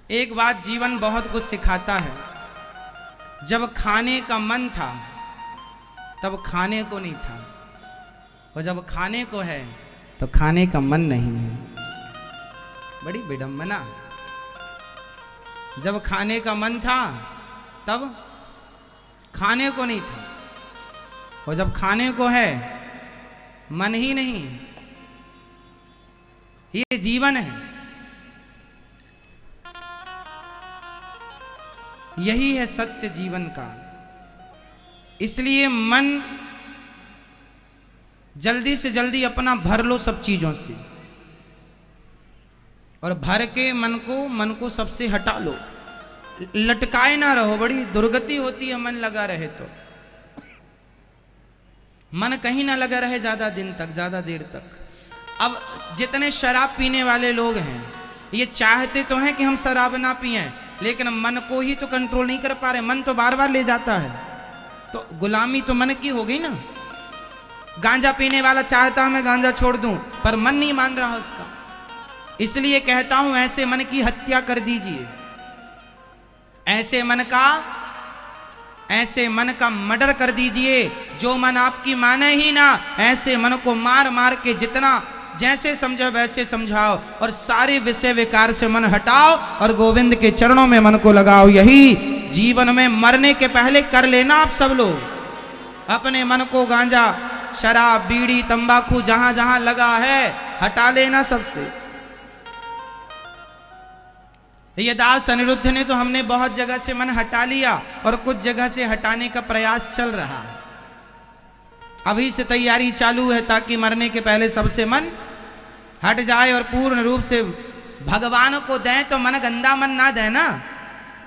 एक बात जीवन बहुत कुछ सिखाता है। जब खाने का मन था तब खाने को नहीं था, और जब खाने को है तो खाने का मन नहीं है। बड़ी विडंबना। जब खाने का मन था तब खाने को नहीं था, और जब खाने को है मन ही नहीं। ये जीवन है, यही है सत्य जीवन का। इसलिए मन जल्दी से जल्दी अपना भर लो सब चीजों से, और भर के मन को सबसे हटा लो। लटकाए ना रहो, बड़ी दुर्गति होती है मन लगा रहे तो। मन कहीं ना लगा रहे ज्यादा दिन तक, ज्यादा देर तक। अब जितने शराब पीने वाले लोग हैं ये चाहते तो हैं कि हम शराब ना पिएं, लेकिन मन को ही तो कंट्रोल नहीं कर पा रहे। मन तो बार बार ले जाता है, तो गुलामी तो मन की हो गई ना। गांजा पीने वाला चाहता मैं गांजा छोड़ दूं, पर मन नहीं मान रहा उसका। इसलिए कहता हूं ऐसे मन की हत्या कर दीजिए। ऐसे मन का मर्डर कर दीजिए। जो मन आपकी माने ही ना, ऐसे मन को मार मार के जितना जैसे समझो वैसे समझाओ, और सारे विषय विकार से मन हटाओ और गोविंद के चरणों में मन को लगाओ। यही जीवन में मरने के पहले कर लेना आप सब लोग। अपने मन को गांजा, शराब, बीड़ी, तंबाकू जहां जहां लगा है हटा लेना सबसे। ये दास अनिरुद्ध ने तो हमने बहुत जगह से मन हटा लिया, और कुछ जगह से हटाने का प्रयास चल रहा है। अभी से तैयारी चालू है ताकि मरने के पहले सबसे मन हट जाए और पूर्ण रूप से भगवान को दें। तो मन गंदा मन ना दें ना।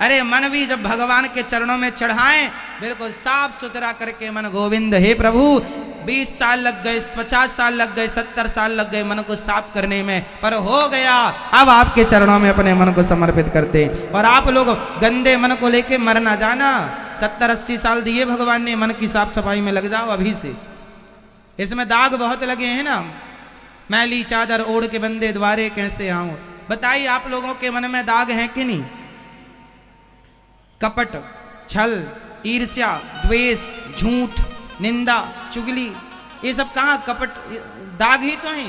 अरे मन भी जब भगवान के चरणों में चढ़ाएं, बिल्कुल साफ सुथरा करके मन, गोविंद हे प्रभु 20 साल लग गए, 50 साल लग गए, 70 साल लग गए मन को साफ करने में, पर हो गया। अब आपके चरणों में अपने मन को समर्पित करते। और आप लोग गंदे मन को लेके मर ना जाना। 70-80 साल दिए भगवान ने, मन की साफ सफाई में लग जाओ अभी से। इसमें दाग बहुत लगे हैं ना। मैली चादर ओढ़ के बंदे द्वारे कैसे आऊं। बताइए आप लोगों के मन में दाग हैं कि नहीं? कपट, छल, ईर्ष्या, द्वेष, झूठ, निंदा, चुगली, ये सब कहां कपट दाग ही तो है।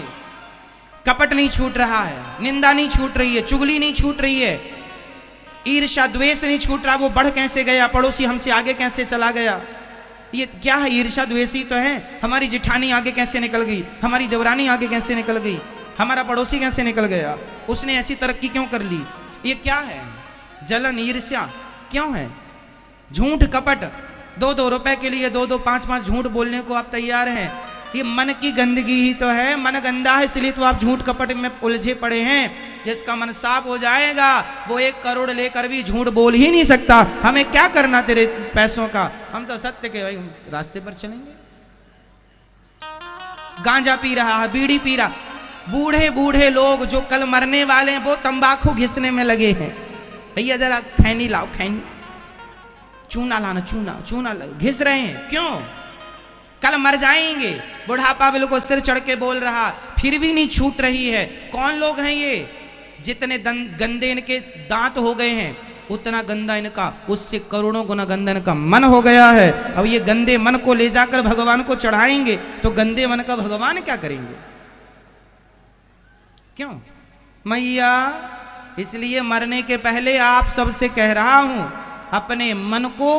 कपट नहीं छूट रहा है, निंदा नहीं छूट रही है, चुगली नहीं छूट रही है, ईर्ष्या द्वेष नहीं छूट रहा। वो बढ़ कैसे गया, पड़ोसी हमसे आगे कैसे चला गया। ये क्या है? ईर्ष्या द्वेषी तो है। हमारी जिठानी आगे कैसे निकल गई, हमारी देवरानी आगे कैसे निकल गई, हमारा पड़ोसी कैसे निकल गया, उसने ऐसी तरक्की क्यों कर ली। ये क्या है? जलन, ईर्ष्या क्यों है? झूठ, कपट, 2-2 रुपए के लिए 2-2, 5-5 झूठ बोलने को आप तैयार हैं। ये मन की गंदगी ही तो है। मन गंदा है, इसलिए तो आप झूठ कपट में उलझे पड़े हैं। जिसका मन साफ हो जाएगा वो 1 करोड़ लेकर भी झूठ बोल ही नहीं सकता। हमें क्या करना तेरे पैसों का, हम तो सत्य के भाई रास्ते पर चलेंगे। गांजा पी रहा है, बीड़ी पी रहा, बूढ़े बूढ़े लोग जो कल मरने वाले हैं वो तंबाकू घिसने में लगे हैं। भैया जरा खैनी लाओ, खैनी, चूना लाना, चूना घिस रहे हैं। क्यों? कल मर जाएंगे। बुढ़ापा बिल्कुल सिर चढ़ के बोल रहा, फिर भी नहीं छूट रही है। कौन लोग हैं ये? जितने गंदे इनके दांत हो गए हैं उतना गंदा इनका, उससे करोड़ों गुना गंदा इनका मन हो गया है। अब ये गंदे मन को ले जाकर भगवान को चढ़ाएंगे तो गंदे मन का भगवान क्या करेंगे? क्यों मैया? इसलिए मरने के पहले आप सबसे कह रहा हूं, अपने मन को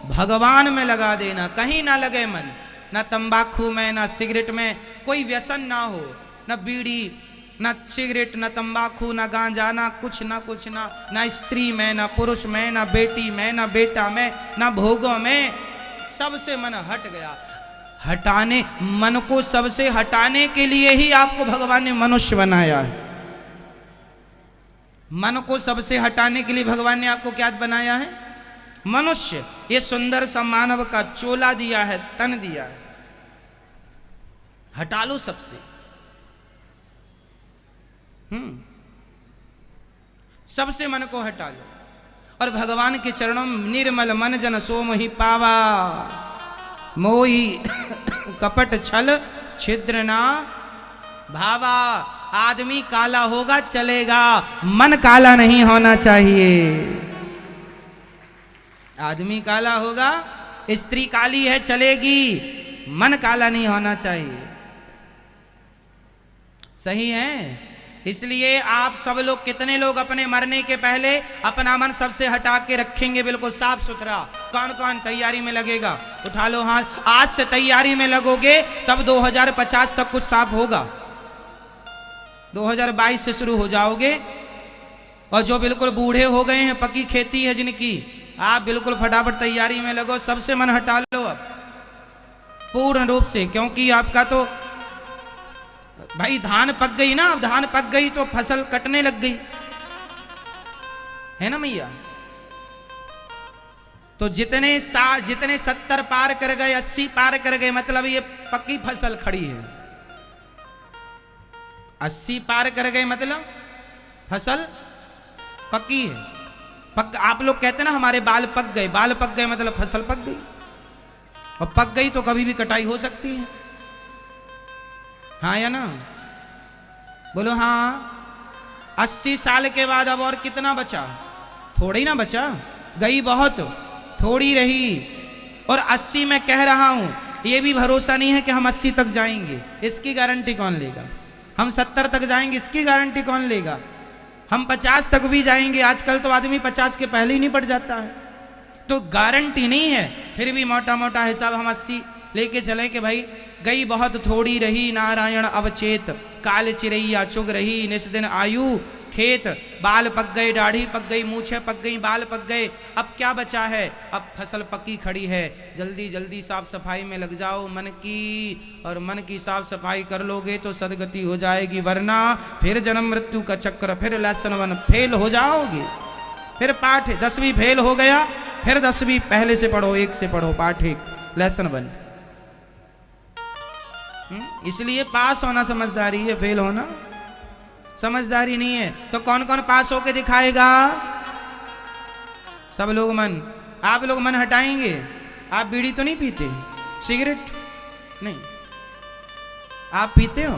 भगवान में लगा देना। कहीं ना लगे मन, ना तंबाकू में, ना सिगरेट में। कोई व्यसन ना हो, ना बीड़ी, ना सिगरेट, ना तंबाकू, ना गांजा, ना कुछ ना स्त्री में, ना पुरुष में, ना बेटी में, ना बेटा में, ना भोगों में। सबसे मन हट गया। हटाने, मन को सबसे हटाने के लिए ही आपको भगवान ने मनुष्य बनाया है। मन को सबसे हटाने के लिए भगवान ने आपको क्या बनाया है? मनुष्य। ये सुंदर सा मानव का चोला दिया है, तन दिया है। हटा लो सबसे। सबसे मन को हटा लो, और भगवान के चरणों में निर्मल मन जन सो मोहि पावा, मोहि कपट छल छिद्र ना भावा। आदमी काला होगा चलेगा, मन काला नहीं होना चाहिए। आदमी काला होगा, स्त्री काली है चलेगी, मन काला नहीं होना चाहिए। सही है? इसलिए आप सब लोग, कितने लोग अपने मरने के पहले अपना मन सबसे हटा के रखेंगे बिल्कुल साफ सुथरा? कौन कौन तैयारी में लगेगा? उठा लो हाथ। आज से तैयारी में लगोगे तब 2050 तक कुछ साफ होगा। 2022 से शुरू हो जाओगे। और जो बिल्कुल बूढ़े हो गए हैं, पक्की खेती है जिनकी, आप बिल्कुल फटाफट तैयारी में लगो, सबसे मन हटा लो अब पूर्ण रूप से। क्योंकि आपका तो भाई धान पक गई ना, अब धान पक गई तो फसल कटने लग गई है ना मैया। तो जितने 70 पार कर गए, 80 पार कर गए, मतलब ये पक्की फसल खड़ी है। 80 पार कर गए मतलब फसल पक्की है। आप लोग कहते ना हमारे बाल पक गए, बाल पक गए मतलब फसल पक गई। और पक गई तो कभी भी कटाई हो सकती है। हाँ या ना? बोलो हाँ। 80 साल के बाद अब और कितना बचा? थोड़ा ही ना बचा, गई बहुत, थोड़ी रही। और 80 में कह रहा हूं, ये भी भरोसा नहीं है कि हम 80 तक जाएंगे, इसकी गारंटी कौन लेगा? हम 70 तक जाएंगे, इसकी गारंटी कौन लेगा? हम 50 तक भी जाएंगे, आजकल तो आदमी 50 के पहले ही निपट जाता है। तो गारंटी नहीं है। फिर भी मोटा मोटा हिसाब हम 80 लेके चले कि भाई गई बहुत, थोड़ी रही, नारायण अवचेत, काल चिरैया चुग रही, निस दिन आयु खेत। बाल पक गए, दाढ़ी पक गई, मूछे पक गई, बाल पक गए, अब क्या बचा है? अब फसल पक्की खड़ी है। जल्दी जल्दी साफ सफाई में लग जाओ मन की, और मन की साफ सफाई कर लोगे तो सदगति हो जाएगी, वरना फिर जन्म मृत्यु का चक्र, फिर लेसन 1 फेल हो जाओगे। फिर पाठ 10वीं फेल हो गया, फिर 10वीं पहले से पढ़ो, 1 से पढ़ो, पाठ 1 लेसन 1। इसलिए पास होना समझदारी है, फेल होना समझदारी नहीं है। तो कौन कौन पास होके दिखाएगा? सब लोग मन। आप लोग मन हटाएंगे? आप बीड़ी तो नहीं पीते, सिगरेट नहीं, आप पीते हो?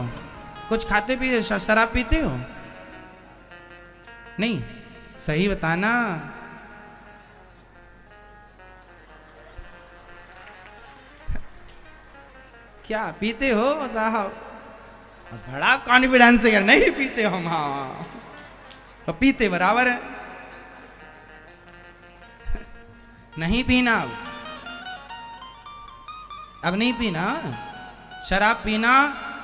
कुछ खाते पीते, शराब पीते हो? नहीं, सही बताना। क्या पीते हो साहब? बड़ा कॉन्फिडेंस है, नहीं पीते हम। हाँ, तो पीते बराबर है। नहीं पीना, अब नहीं पीना। शराब पीना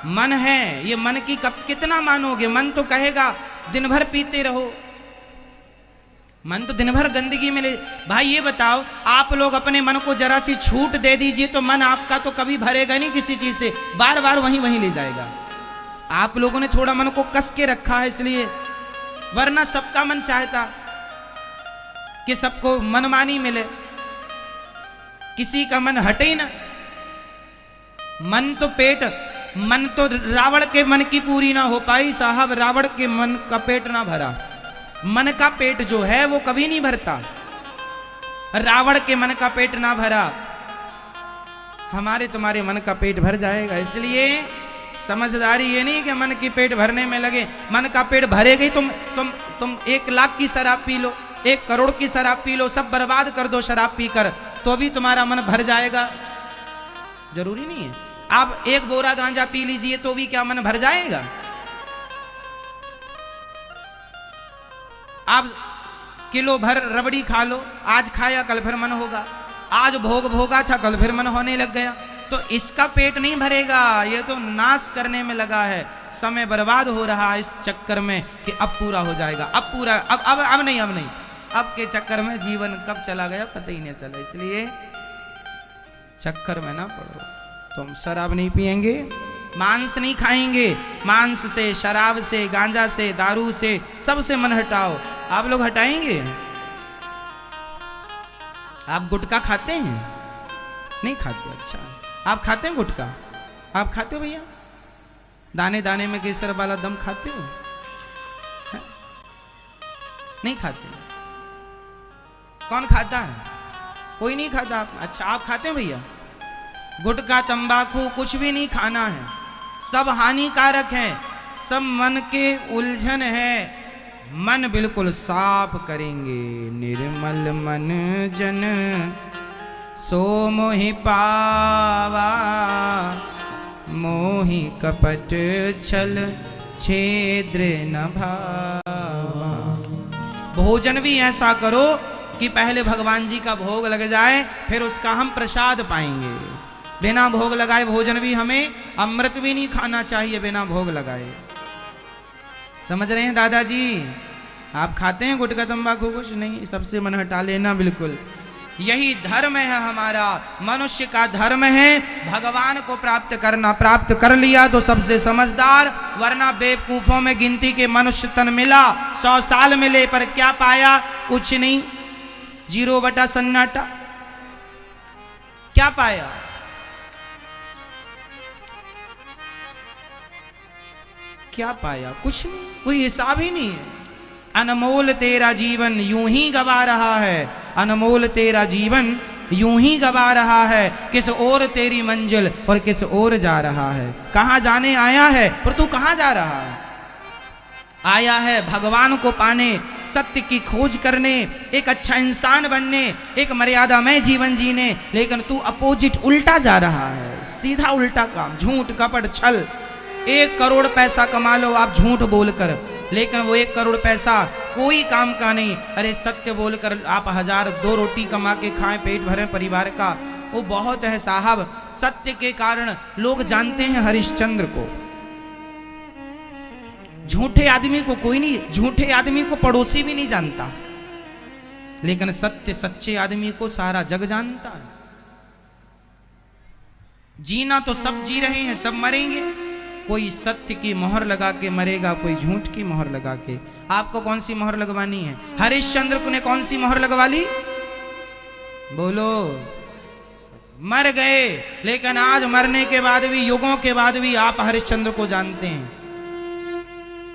मन है, ये मन की कब कितना मानोगे? मन तो कहेगा दिन भर पीते रहो, मन तो दिन भर गंदगी में ले। भाई ये बताओ, आप लोग अपने मन को जरा सी छूट दे दीजिए तो मन आपका तो कभी भरेगा नहीं किसी चीज से, बार बार वहीं वहीं ले जाएगा। आप लोगों ने थोड़ा मन को कस के रखा है इसलिए, वरना सबका मन चाहता कि सबको मनमानी मिले, किसी का मन हटे ही ना। मन तो पेट, मन तो रावण के मन की पूरी ना हो पाई साहब, रावण के मन का पेट ना भरा। मन का पेट जो है वो कभी नहीं भरता, रावण के मन का पेट ना भरा, हमारे तुम्हारे मन का पेट भर जाएगा। इसलिए समझदारी ये नहीं कि मन की पेट भरने में लगे। मन का पेट भरेगा ही, तुम 1 लाख की शराब पी लो, 1 करोड़ की शराब पी लो, सब बर्बाद कर दो शराब पीकर, तो भी तुम्हारा मन भर जाएगा? जरूरी नहीं है। आप 1 बोरा गांजा पी लीजिए तो भी क्या मन भर जाएगा? आप किलो भर रबड़ी खा लो, आज खाया कल फिर मन होगा, आज भोग भोगा था कल फिर मन होने लग गया, तो इसका पेट नहीं भरेगा। ये तो नाश करने में लगा है, समय बर्बाद हो रहा है इस चक्कर में कि अब पूरा हो जाएगा, अब पूरा, अब नहीं, अब के चक्कर में जीवन कब चला गया पता ही नहीं चला। इसलिए चक्कर में ना पड़ो। तुम शराब नहीं पिएंगे, मांस नहीं खाएंगे, मांस से, शराब से, गांजा से, दारू से, सबसे मन हटाओ। आप लोग हटाएंगे? आप गुटखा खाते हैं? नहीं खाते? अच्छा, आप खाते हैं गुटखा? आप खाते हो भैया? दाने दाने में केसर वाला दम खाते हो? है? नहीं खाते? कौन खाता है? कोई नहीं खाता। अच्छा, आप खाते हो भैया? गुटखा तंबाकू कुछ भी नहीं खाना है, सब हानिकारक है। सब मन के उलझन है, मन बिल्कुल साफ करेंगे। निर्मल मन जन सो मोहि पावा, मोहि कपट छल छेद्र न भावा। भोजन भी ऐसा करो कि पहले भगवान जी का भोग लग जाए, फिर उसका हम प्रसाद पाएंगे। बिना भोग लगाए भोजन भी, हमें अमृत भी नहीं खाना चाहिए बिना भोग लगाए। समझ रहे हैं दादाजी? आप खाते हैं गुटखा तंबाकू? कुछ नहीं, सबसे मन हटा लेना बिल्कुल। यही धर्म है हमारा, मनुष्य का धर्म है भगवान को प्राप्त करना। प्राप्त कर लिया तो सबसे समझदार, वरना बेवकूफों में गिनती के मनुष्य तन मिला। 100 साल मिले पर क्या पाया? कुछ नहीं, 0 बटा सन्नाटा। क्या पाया? क्या पाया? कुछ नहीं, कोई हिसाब ही नहीं है। अनमोल तेरा जीवन यूं ही गवा रहा है, अनमोल तेरा जीवन यूं ही गवा रहा है। किस ओर तेरी मंजिल और किस ओर जा रहा है? कहां जाने आया है पर तू कहां जा रहा है? आया है भगवान को पाने, सत्य की खोज करने, एक अच्छा इंसान बनने, एक मर्यादामय जीवन जीने, लेकिन तू अपोजिट उल्टा जा रहा है। सीधा उल्टा काम, झूठ कपट छल। 1 करोड़ पैसा कमा लो आप झूठ बोलकर, लेकिन वो 1 करोड़ पैसा कोई काम का नहीं। अरे सत्य बोलकर आप 1000 2 रोटी कमा के खाएं, पेट भरें परिवार का, वो बहुत है साहब। सत्य के कारण लोग जानते हैं हरिश्चंद्र को। झूठे आदमी को कोई नहीं, झूठे आदमी को पड़ोसी भी नहीं जानता, लेकिन सत्य सच्चे आदमी को सारा जग जानता है। जीना तो सब जी रहे हैं, सब मरेंगे। कोई सत्य की मोहर लगा के मरेगा, कोई झूठ की मोहर लगा के। आपको कौन सी मोहर लगवानी है? हरिश्चंद्र को ने कौन सी मोहर लगवा ली? बोलो। मर गए, लेकिन आज मरने के बाद भी, युगों के बाद भी आप हरिश्चंद्र को जानते हैं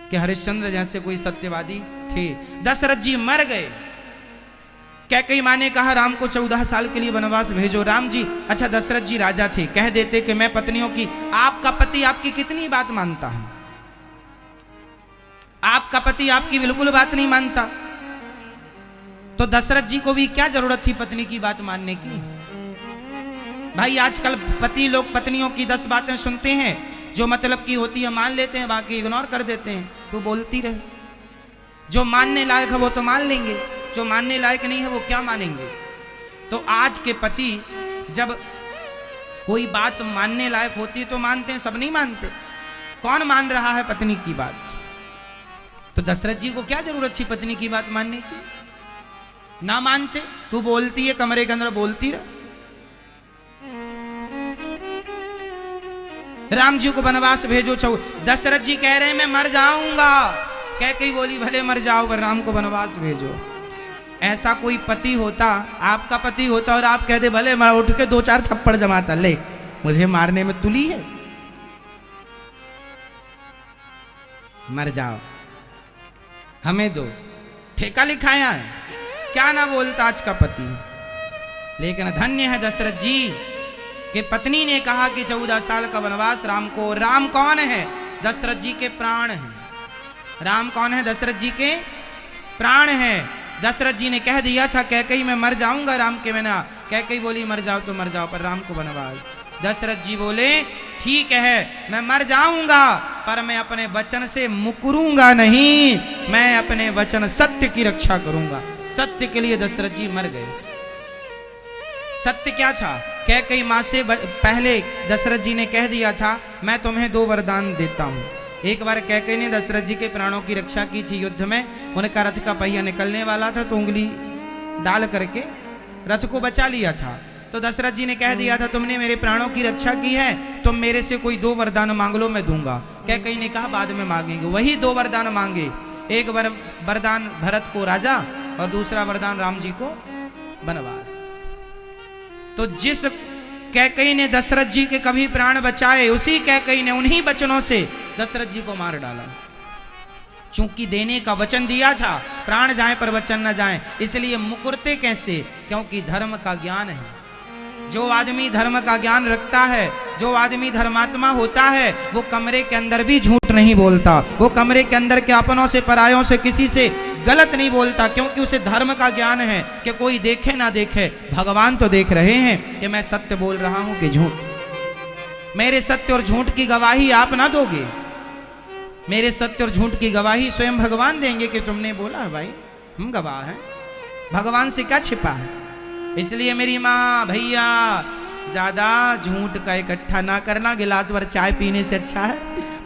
कि हरिश्चंद्र जैसे कोई सत्यवादी थे। दशरथ जी मर गए, कैकेयी माँ ने कहा राम को 14 साल के लिए वनवास भेजो। राम जी, अच्छा दशरथ जी राजा थे, कह देते कि मैं पत्नियों की, आपका पति आपकी कितनी बात मानता है? आपका पति आपकी बिल्कुल बात नहीं मानता, तो दशरथ जी को भी क्या जरूरत थी पत्नी की बात मानने की? भाई आजकल पति लोग पत्नियों की 10 बातें सुनते हैं, जो मतलब की होती है मान लेते हैं, बाकी इग्नोर कर देते हैं। तो बोलती रहे, जो मानने लायक है वो तो मान लेंगे, जो मानने लायक नहीं है वो क्या मानेंगे? तो आज के पति जब कोई बात मानने लायक होती है तो मानते हैं, सब नहीं मानते। कौन मान रहा है पत्नी की बात? तो दशरथ जी को क्या जरूरत थी पत्नी की बात मानने की? ना मानते। तू बोलती है कमरे के अंदर, बोलती रह। राम जी को वनवास भेजो। दशरथ जी कह रहे हैं मैं मर जाऊंगा। कैकेयी बोली भले मर जाओ पर राम को वनवास भेजो। ऐसा कोई पति होता, आपका पति होता और आप कहते भले मैं उठ के 2-4 थप्पड़ जमाता, ले मुझे मारने में तुली है, मर जाओ, हमें दो, ठेका लिखाया है, क्या ना बोलता आज का पति। लेकिन धन्य है दशरथ जी कि पत्नी ने कहा कि 14 साल का वनवास राम को। राम कौन है? दशरथ जी के प्राण हैं। राम कौन है? दशरथ जी के प्राण हैं। दशरथ जी ने कह दिया था कैकेयी मैं मर जाऊंगा राम के बिना। कैकेयी बोली मर जाओ तो मर जाओ, पर राम को वनवास। दशरथ जी बोले ठीक है मैं मर जाऊंगा, पर मैं अपने वचन से मुकरूंगा नहीं, मैं अपने वचन सत्य की रक्षा करूंगा। सत्य के लिए दशरथ जी मर गए। सत्य क्या था? कैकेयी मां से पहले दशरथ जी ने कह दिया था मैं तुम्हें 2 वरदान देता हूं। एक बार कैकेयी ने दशरथ जी के प्राणों की रक्षा की थी युद्ध में। उनका रथ का पहिया निकलने वाला था तो उंगली डाल करके रथ को बचा लिया था। तो दशरथ जी ने कह दिया था तुमने मेरे प्राणों की रक्षा की है, तुम मेरे से कोई 2 वरदान मांग लो, मैं दूंगा। कैकेयी ने कहा बाद में मांगेंगे। वही 2 वरदान मांगे। एक वरदान भरत को राजा और दूसरा वरदान राम जी को वनवास। तो जिस कैकेयी ने दशरथ जी के कभी प्राण बचाए, उसी कैकेयी ने उन्हीं वचनों से दशरथ जी को मार डाला। चूंकि देने का वचन दिया था, प्राण जाए पर वचन न जाए, इसलिए मुकुरते कैसे? क्योंकि धर्म का ज्ञान है। जो आदमी धर्म का ज्ञान रखता है, जो आदमी धर्मात्मा होता है, वो कमरे के अंदर भी झूठ नहीं बोलता, वो कमरे के अंदर के अपनों से परायों से किसी से गलत नहीं बोलता, क्योंकि उसे धर्म का ज्ञान है कि कोई देखे ना देखे, भगवान तो देख रहे हैं कि मैं सत्य बोल रहा हूं कि झूठ। मेरे सत्य और झूठ की गवाही आप ना दोगे, मेरे सत्य और झूठ की गवाही स्वयं भगवान देंगे कि तुमने बोला है भाई, हम गवाह हैं, भगवान से क्या छिपा है। इसलिए मेरी माँ भैया ज्यादा झूठ का इकट्ठा ना करना, गिलास भर चाय पीने से अच्छा है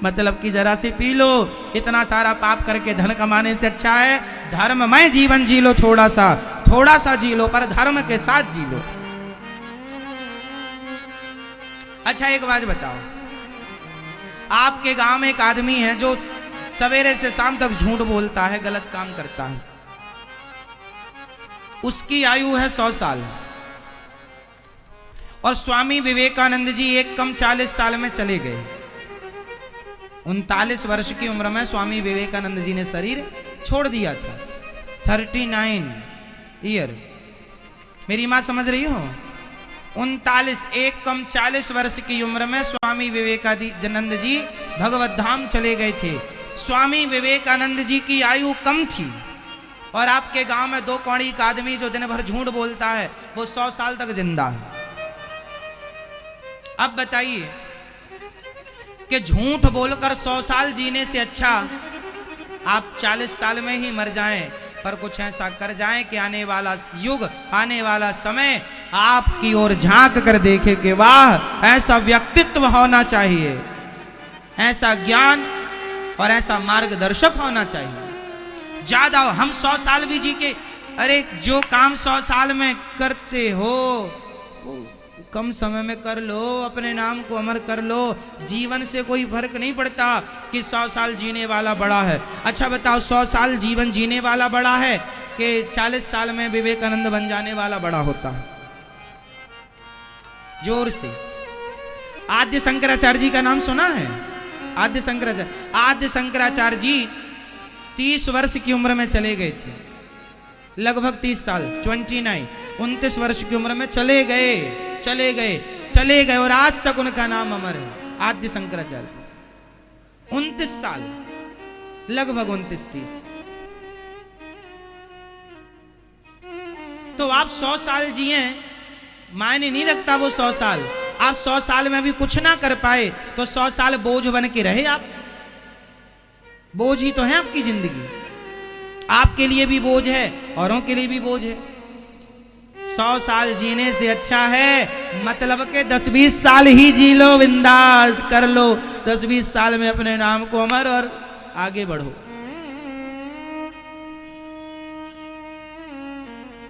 मतलब कि जरा से पी लो, इतना सारा पाप करके धन कमाने से अच्छा है धर्ममय जीवन जी लो, थोड़ा सा जी लो, पर धर्म के साथ जी लो। अच्छा एक बात बताओ, आपके गांव में एक आदमी है जो सवेरे से शाम तक झूठ बोलता है, गलत काम करता है, उसकी आयु है 100 साल, और स्वामी विवेकानंद जी एक कम 40 साल में चले गए। 39 वर्ष की उम्र में स्वामी विवेकानंद जी ने शरीर छोड़ दिया था। 39 ईयर, मेरी मां समझ रही हो, 39 एक कम 40 वर्ष की उम्र में स्वामी विवेकानंद जी भगवत धाम चले गए थे। स्वामी विवेकानंद जी की आयु कम थी, और आपके गांव में 2 कौड़ी का आदमी जो दिन भर झूठ बोलता है वो 100 साल तक जिंदा है। अब बताइए कि झूठ बोलकर 100 साल जीने से अच्छा आप 40 साल में ही मर जाएं, पर कुछ ऐसा कर जाएं कि आने वाला युग, आने वाला समय आपकी ओर झांक कर देखे कि वाह ऐसा व्यक्तित्व होना चाहिए, ऐसा ज्ञान और ऐसा मार्गदर्शक होना चाहिए। ज्यादा हम 100 साल भी जी के, अरे जो काम 100 साल में करते हो वो कम समय में कर लो, अपने नाम को अमर कर लो, जीवन से कोई फर्क नहीं पड़ता कि 100 साल जीने वाला बड़ा है। अच्छा बताओ 100 साल जीवन जीने वाला बड़ा है कि 40 साल में विवेकानंद बन जाने वाला बड़ा होता है? जोर से। आद्य शंकराचार्य जी का नाम सुना है? आद्य शंकराचार्य जी 30 वर्ष की उम्र में चले गए थे, लगभग 30 साल 29 वर्ष की उम्र में चले गए और आज तक उनका नाम अमर है। आद्य शंकराचार्य जी 29 साल, लगभग 29-30। तो आप 100 साल जिए, मायने नहीं रखता वो 100 साल। आप 100 साल में भी कुछ ना कर पाए तो 100 साल बोझ बन के रहे आप। बोझ ही तो है आपकी जिंदगी, आपके लिए भी बोझ है, औरों के लिए भी बोझ है। 100 साल जीने से अच्छा है मतलब के 10-20 साल ही जी लो, बिंदास कर लो, 10-20 साल में अपने नाम को अमर और आगे बढ़ो।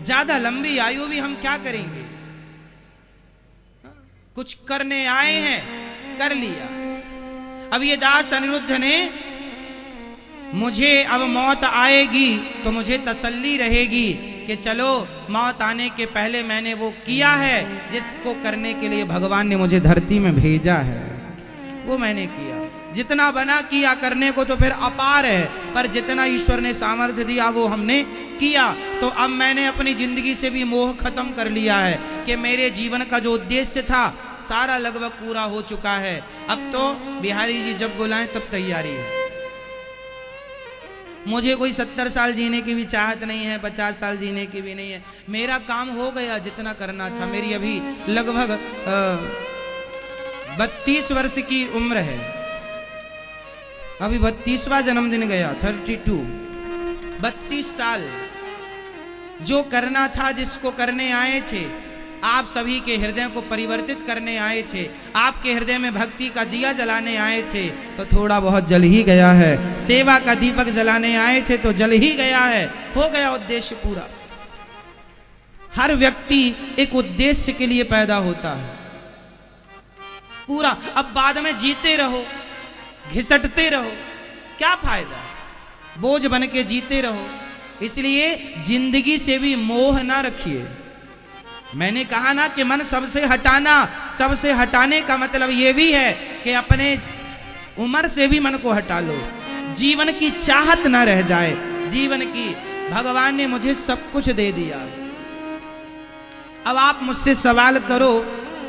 ज्यादा लंबी आयु भी हम क्या करेंगे? कुछ करने आए हैं, कर लिया। अब ये दास अनिरुद्ध ने, मुझे अब मौत आएगी तो मुझे तसल्ली रहेगी कि चलो मौत आने के पहले मैंने वो किया है जिसको करने के लिए भगवान ने मुझे धरती में भेजा है, वो मैंने किया। जितना बना किया करने को तो फिर अपार है, पर जितना ईश्वर ने सामर्थ्य दिया वो हमने किया। तो अब मैंने अपनी जिंदगी से भी मोह खत्म कर लिया है कि मेरे जीवन का जो उद्देश्य था सारा लगभग पूरा हो चुका है। अब तो बिहारी जी जब बुलाएं तब तैयारी है। मुझे कोई 70 साल जीने की भी चाहत नहीं है, 50 साल जीने की भी नहीं है। मेरा काम हो गया जितना करना था। मेरी अभी लगभग 32 वर्ष की उम्र है, अभी 32वां जन्मदिन गया, 32। 32 साल जो करना था, जिसको करने आए थे, आप सभी के हृदय को परिवर्तित करने आए थे, आपके हृदय में भक्ति का दिया जलाने आए थे, तो थोड़ा बहुत जल ही गया है। सेवा का दीपक जलाने आए थे तो जल ही गया है, हो गया उद्देश्य पूरा। हर व्यक्ति एक उद्देश्य के लिए पैदा होता है पूरा। अब बाद में जीते रहो, घिसटते रहो, क्या फायदा? बोझ बन के जीते रहो। इसलिए जिंदगी से भी मोह ना रखिए। मैंने कहा ना कि मन सबसे हटाना, सबसे हटाने का मतलब यह भी है कि अपने उम्र से भी मन को हटा लो। जीवन की चाहत ना रह जाए, जीवन की, भगवान ने मुझे सब कुछ दे दिया। अब आप मुझसे सवाल करो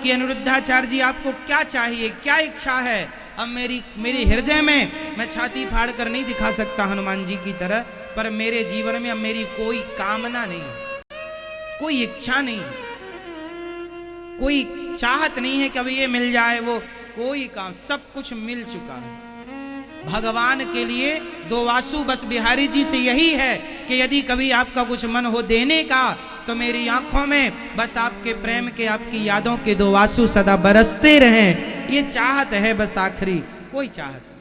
कि अनिरुद्धाचार्य जी आपको क्या चाहिए, क्या इच्छा है? अब मेरे हृदय में मैं छाती फाड़ कर नहीं दिखा सकता हनुमान जी की तरह, पर मेरे जीवन में अब मेरी कोई कामना नहीं, कोई इच्छा नहीं, कोई चाहत नहीं है कि अब ये मिल जाए वो, कोई काम, सब कुछ मिल चुका है। भगवान के लिए दो वासु बस बिहारी जी से यही है कि यदि कभी आपका कुछ मन हो देने का, तो मेरी आंखों में बस आपके प्रेम के, आपकी यादों के दो वासु सदा बरसते रहें। ये चाहत है बस, आखिरी कोई चाहत नहीं।